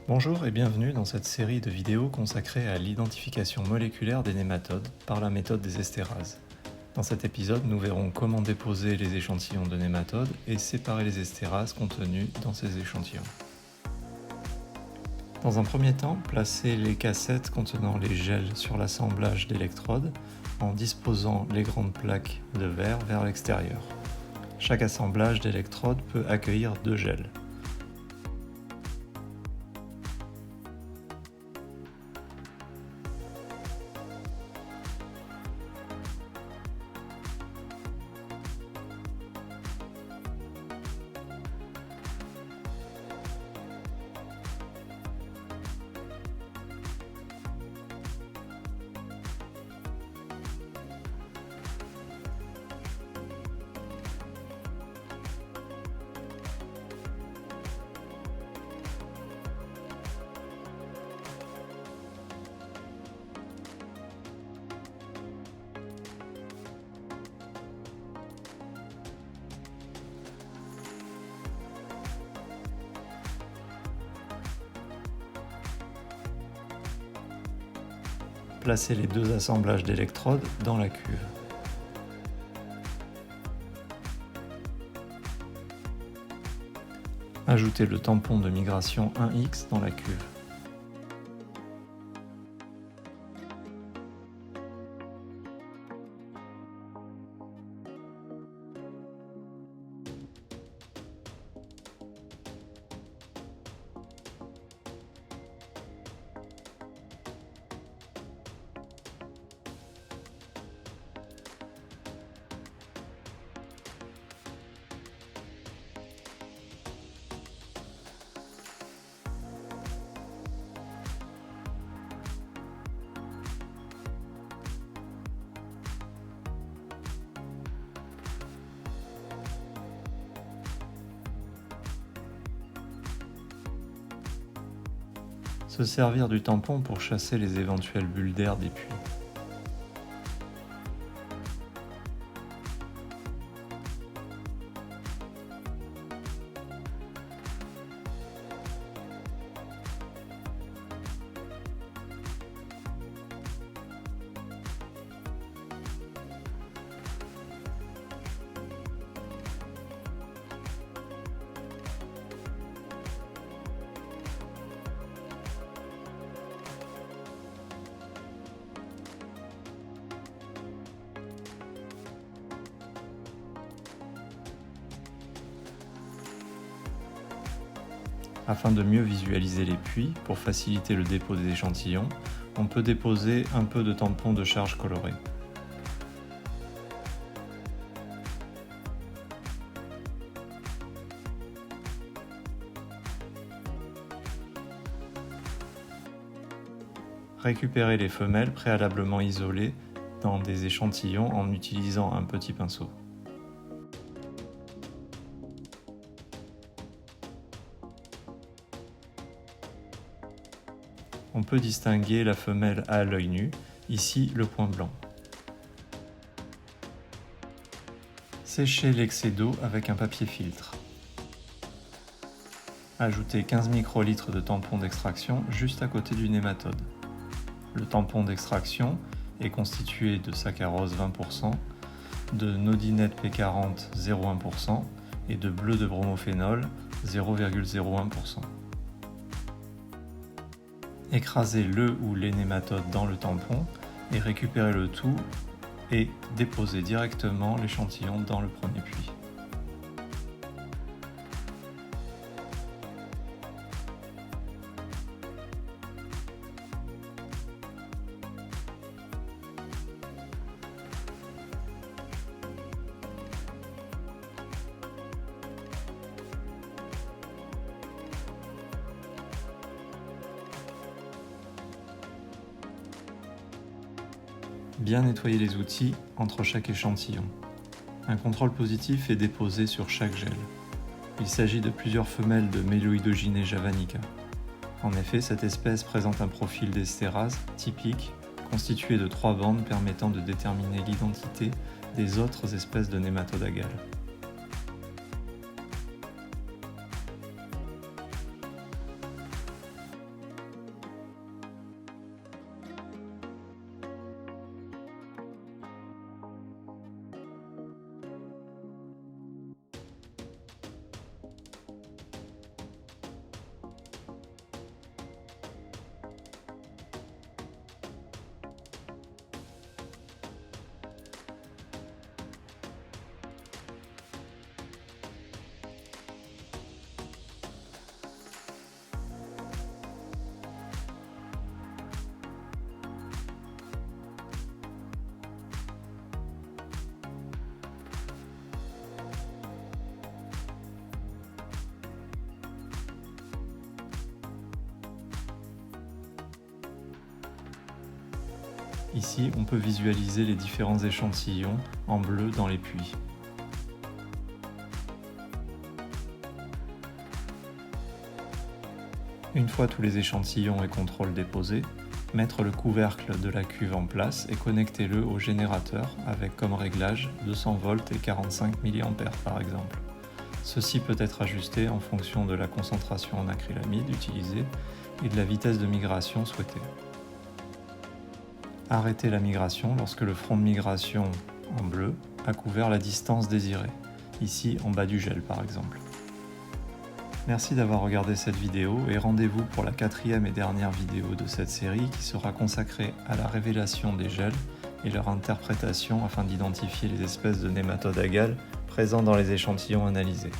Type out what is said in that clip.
Bonjour et bienvenue dans cette série de vidéos consacrée à l'identification moléculaire des nématodes par la méthode des estérases. Dans cet épisode, nous verrons comment déposer les échantillons de nématodes et séparer les estérases contenues dans ces échantillons. Dans un premier temps, placez les cassettes contenant les gels sur l'assemblage d'électrodes en disposant les grandes plaques de verre vers l'extérieur. Chaque assemblage d'électrodes peut accueillir 2 gels. Placez les 2 assemblages d'électrodes dans la cuve. Ajoutez le tampon de migration 1X dans la cuve. Se servir du tampon pour chasser les éventuelles bulles d'air des puits. Afin de mieux visualiser les puits, pour faciliter le dépôt des échantillons, on peut déposer un peu de tampon de charge coloré. Récupérez les femelles préalablement isolées dans des échantillons en utilisant un petit pinceau. On peut distinguer la femelle à l'œil nu, ici le point blanc. Séchez l'excès d'eau avec un papier filtre. Ajoutez 15 microlitres de tampon d'extraction juste à côté du nématode. Le tampon d'extraction est constitué de saccharose 20%, de nodinette P40 0,1% et de bleu de bromophénol 0,01%. Écrasez le ou les nématodes dans le tampon et récupérez le tout et déposez directement l'échantillon dans le premier puits. Bien nettoyer les outils entre chaque échantillon. Un contrôle positif est déposé sur chaque gel. Il s'agit de plusieurs femelles de Meloidogyne javanica. En effet, cette espèce présente un profil d'estérase typique, constitué de 3 bandes permettant de déterminer l'identité des autres espèces de nématodes à gales. Ici, on peut visualiser les différents échantillons en bleu dans les puits. Une fois tous les échantillons et contrôles déposés, mettre le couvercle de la cuve en place et connectez-le au générateur avec comme réglage 200 volts et 45 mA par exemple. Ceci peut être ajusté en fonction de la concentration en acrylamide utilisée et de la vitesse de migration souhaitée. Arrêtez la migration lorsque le front de migration en bleu a couvert la distance désirée, ici en bas du gel par exemple. Merci d'avoir regardé cette vidéo et rendez-vous pour la 4e et dernière vidéo de cette série qui sera consacrée à la révélation des gels et leur interprétation afin d'identifier les espèces de nématodes agales présents dans les échantillons analysés.